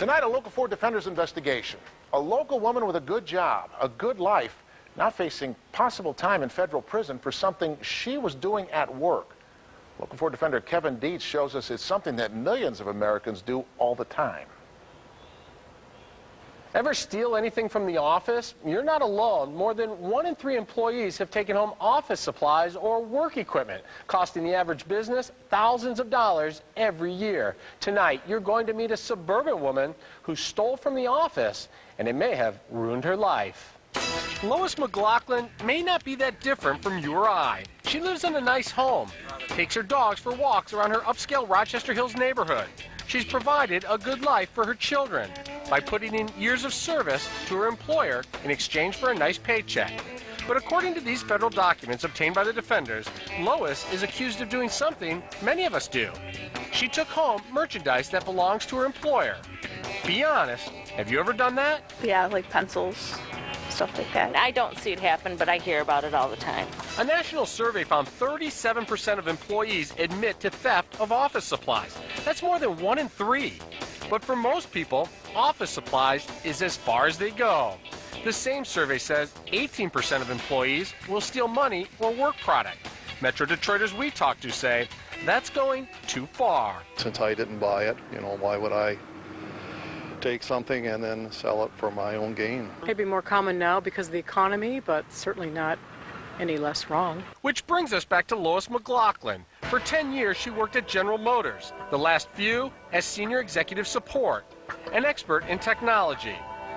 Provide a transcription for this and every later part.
Tonight, a Local 4 Defenders investigation. A local woman with a good job, a good life, now facing possible time in federal prison for something she was doing at work. Local 4 Defender Kevin Dietz shows us it's something that millions of Americans do all the time. Ever steal anything from the office? You're not alone. More than 1 in 3 employees have taken home office supplies or work equipment, costing the average business thousands of dollars every year. Tonight, you're going to meet a suburban woman who stole from the office, and it may have ruined her life. Lois McLaughlin may not be that different from you or I. She lives in a nice home, takes her dogs for walks around her upscale Rochester Hills neighborhood. She's provided a good life for her children by putting in years of service to her employer in exchange for a nice paycheck. But according to these federal documents obtained by the defenders, Lois is accused of doing something many of us do. She took home merchandise that belongs to her employer. Be honest, have you ever done that? Yeah, like pencils, stuff like that. I don't see it happen, but I hear about it all the time. A national survey found 37% of employees admit to theft of office supplies. That's more than 1 in 3. But for most people, office supplies is as far as they go. The same survey says 18% of employees will steal money or work product. Metro Detroiters we talk to say that's going too far. Since I didn't buy it, why would I take something and then sell it for my own gain? Maybe more common now because of the economy, but certainly not any less wrong. Which brings us back to Lois McLaughlin. For 10 years, she worked at General Motors, the last few as senior executive support, an expert in technology.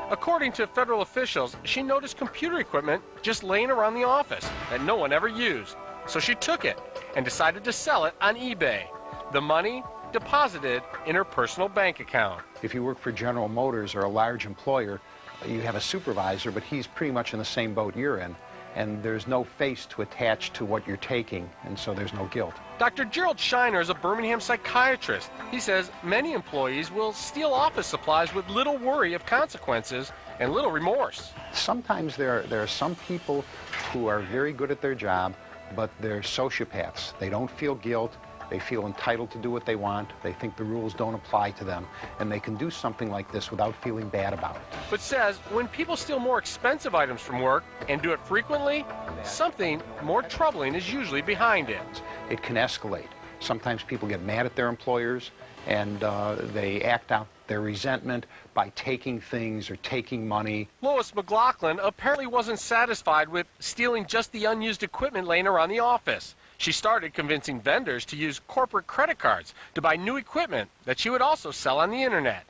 According to federal officials, she noticed computer equipment just laying around the office that no one ever used. So she took it and decided to sell it on eBay. The money deposited in her personal bank account. If you work for General Motors or a large employer, you have a supervisor, but he's pretty much in the same boat you're in. And there's no face to attach to what you're taking, and so there's no guilt. Dr. Gerald Shiner is a Birmingham psychiatrist. He says many employees will steal office supplies with little worry of consequences and little remorse. Sometimes there are some people who are very good at their job, but they're sociopaths. They don't feel guilt. They feel entitled to do what they want. They think the rules don't apply to them, and they can do something like this without feeling bad about it. But says when people steal more expensive items from work and do it frequently, something more troubling is usually behind it. It can escalate. Sometimes people get mad at their employers, and they act out their resentment by taking things or taking money. Lois McLaughlin apparently wasn't satisfied with stealing just the unused equipment laying around the office. She started convincing vendors to use corporate credit cards to buy new equipment that she would also sell on the internet.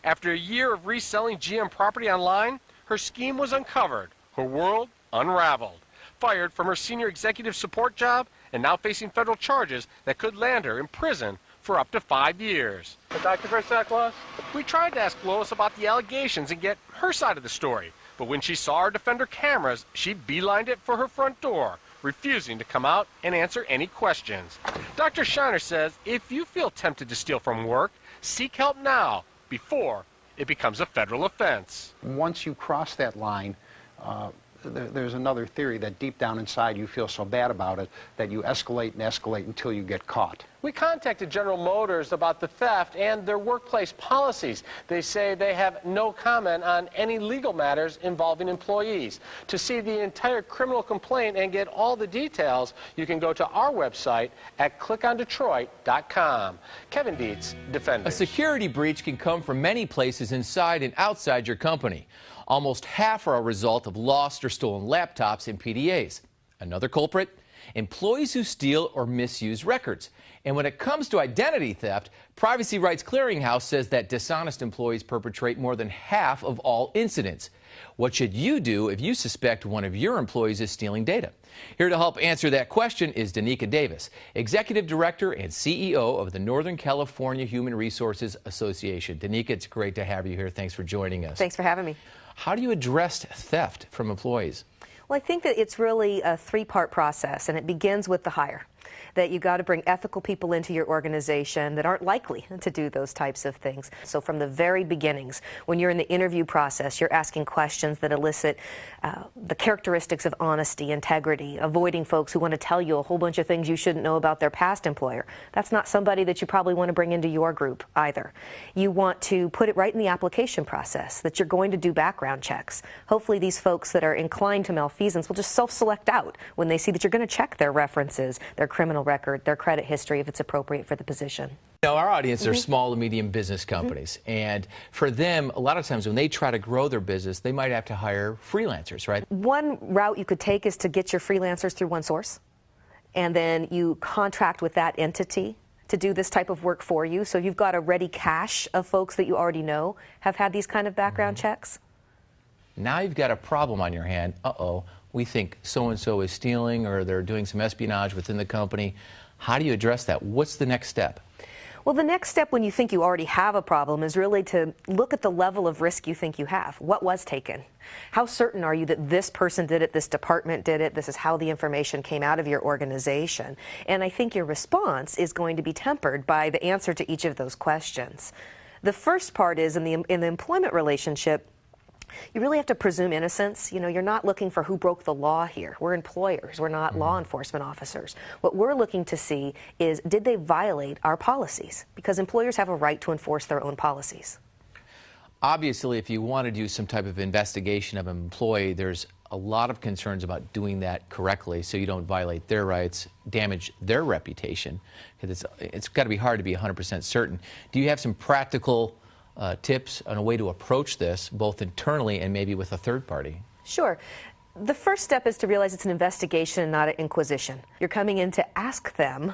After a year of reselling GM property online, her scheme was uncovered, her world unraveled. Fired from her senior executive support job and now facing federal charges that could land her in prison for up to 5 years. Dr. Versaklos? We tried to ask Lois about the allegations and get her side of the story, but when she saw our Defender cameras, she beelined it for her front door, refusing to come out and answer any questions. Dr. Shiner says if you feel tempted to steal from work, seek help now before it becomes a federal offense. Once you cross that line, there's another theory that deep down inside you feel so bad about it that you escalate and escalate until you get caught. We contacted General Motors about the theft and their workplace policies. They say they have no comment on any legal matters involving employees. To see the entire criminal complaint and get all the details, you can go to our website at clickondetroit.com. Kevin Dietz, Defenders. A security breach can come from many places inside and outside your company. Almost half are a result of lost or stolen laptops and PDAs. Another culprit? Employees who steal or misuse records. And when it comes to identity theft, Privacy Rights Clearinghouse says that dishonest employees perpetrate more than half of all incidents. What should you do if you suspect one of your employees is stealing data? Here to help answer that question is Danica Davis, Executive Director and CEO of the Northern California Human Resources Association. Danica, it's great to have you here. Thanks for joining us. Thanks for having me. How do you address theft from employees? Well, I think that it's really a three-part process, and it begins with the hire. That you've got to bring ethical people into your organization that aren't likely to do those types of things. So from the very beginnings, when you're in the interview process, you're asking questions that elicit the characteristics of honesty, integrity, avoiding folks who want to tell you a whole bunch of things you shouldn't know about their past employer. That's not somebody that you probably want to bring into your group either. You want to put it right in the application process, that you're going to do background checks. Hopefully these folks that are inclined to malfeasance will just self-select out when they see that you're going to check their references, their criminal record, their credit history if it's appropriate for the position. Now, our audience are small to medium business companies, and for them, a lot of times when they try to grow their business, they might have to hire freelancers, right? One route you could take is to get your freelancers through one source, and then you contract with that entity to do this type of work for you. So you've got a ready cache of folks that you already know have had these kind of background checks. Now you've got a problem on your hand. Uh-oh, we think so-and-so is stealing or they're doing some espionage within the company. How do you address that? What's the next step? Well, the next step when you think you already have a problem is really to look at the level of risk you think you have. What was taken? How certain are you that this person did it, this department did it, this is how the information came out of your organization? And I think your response is going to be tempered by the answer to each of those questions. The first part is in the employment relationship, you really have to presume innocence. You know, you're not looking for who broke the law here. We're employers. We're not law enforcement officers. What we're looking to see is, did they violate our policies? Because employers have a right to enforce their own policies. Obviously, if you want to do some type of investigation of an employee, there's a lot of concerns about doing that correctly so you don't violate their rights, damage their reputation, because it's got to be hard to be 100% certain. Do you have some practical tips on a way to approach this, both internally and maybe with a third party? Sure. The first step is to realize it's an investigation and not an inquisition. You're coming in to ask them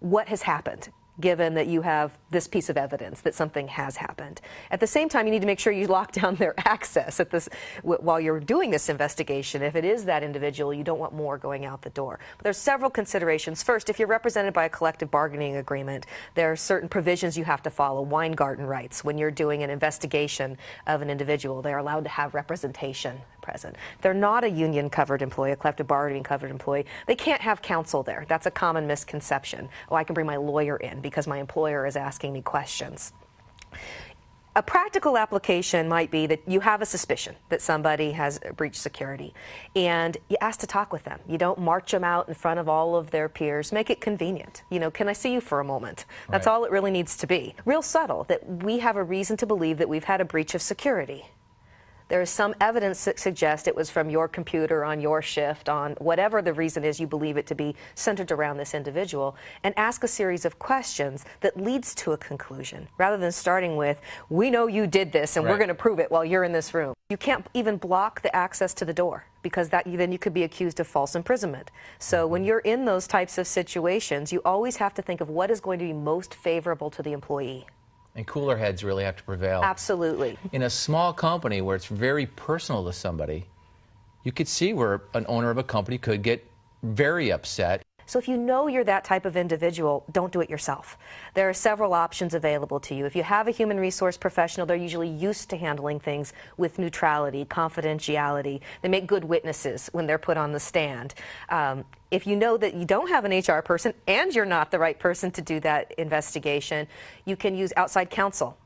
what has happened, given that you have this piece of evidence that something has happened. At the same time, you need to make sure you lock down their access at this while you're doing this investigation. If it is that individual, you don't want more going out the door. But there's several considerations. First, if you're represented by a collective bargaining agreement, there are certain provisions you have to follow, Weingarten rights. When you're doing an investigation of an individual, they're allowed to have representation present. If they're not a union-covered employee, a collective bargaining-covered employee, they can't have counsel there. That's a common misconception. Oh, I can bring my lawyer in because my employer is asking me questions. A practical application might be that you have a suspicion that somebody has breached security, and you ask to talk with them. You don't march them out in front of all of their peers. Make it convenient. You know, can I see you for a moment? That's all it really needs to be. Real subtle, that we have a reason to believe that we've had a breach of security. There is some evidence that suggests it was from your computer on your shift, on whatever the reason is you believe it to be, centered around this individual, and ask a series of questions that leads to a conclusion, rather than starting with, we know you did this and we're going to prove it while you're in this room. You can't even block the access to the door, because then you could be accused of false imprisonment. So when you're in those types of situations, you always have to think of what is going to be most favorable to the employee. And cooler heads really have to prevail. Absolutely. In a small company where it's very personal to somebody, you could see where an owner of a company could get very upset. So if you know you're that type of individual, don't do it yourself. There are several options available to you. If you have a human resource professional, they're usually used to handling things with neutrality, confidentiality. They make good witnesses when they're put on the stand. If you know that you don't have an HR person and you're not the right person to do that investigation, you can use outside counsel.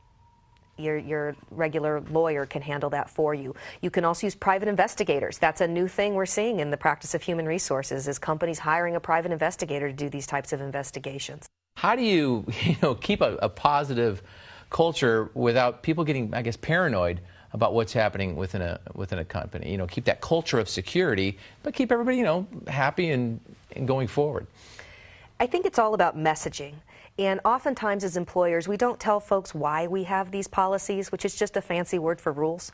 Your regular lawyer can handle that for you. You can also use private investigators. That's a new thing we're seeing in the practice of human resources, is companies hiring a private investigator to do these types of investigations. How do you keep a positive culture without people getting, I guess, paranoid about what's happening within a company? Keep that culture of security, but keep everybody, happy and going forward. I think it's all about messaging. And oftentimes as employers, we don't tell folks why we have these policies, which is just a fancy word for rules.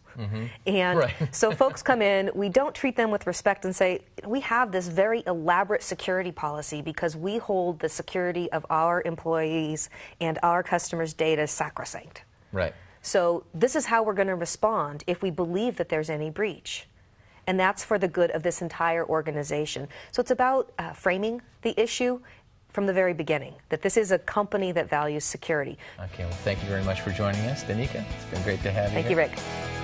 And so folks come in, we don't treat them with respect and say, we have this very elaborate security policy because we hold the security of our employees and our customers' data sacrosanct. Right. So this is how we're going to respond if we believe that there's any breach. And that's for the good of this entire organization. So it's about framing the issue from the very beginning, that this is a company that values security. Okay, well, thank you very much for joining us, Danica. It's been great to have you here. Thank you, Rick.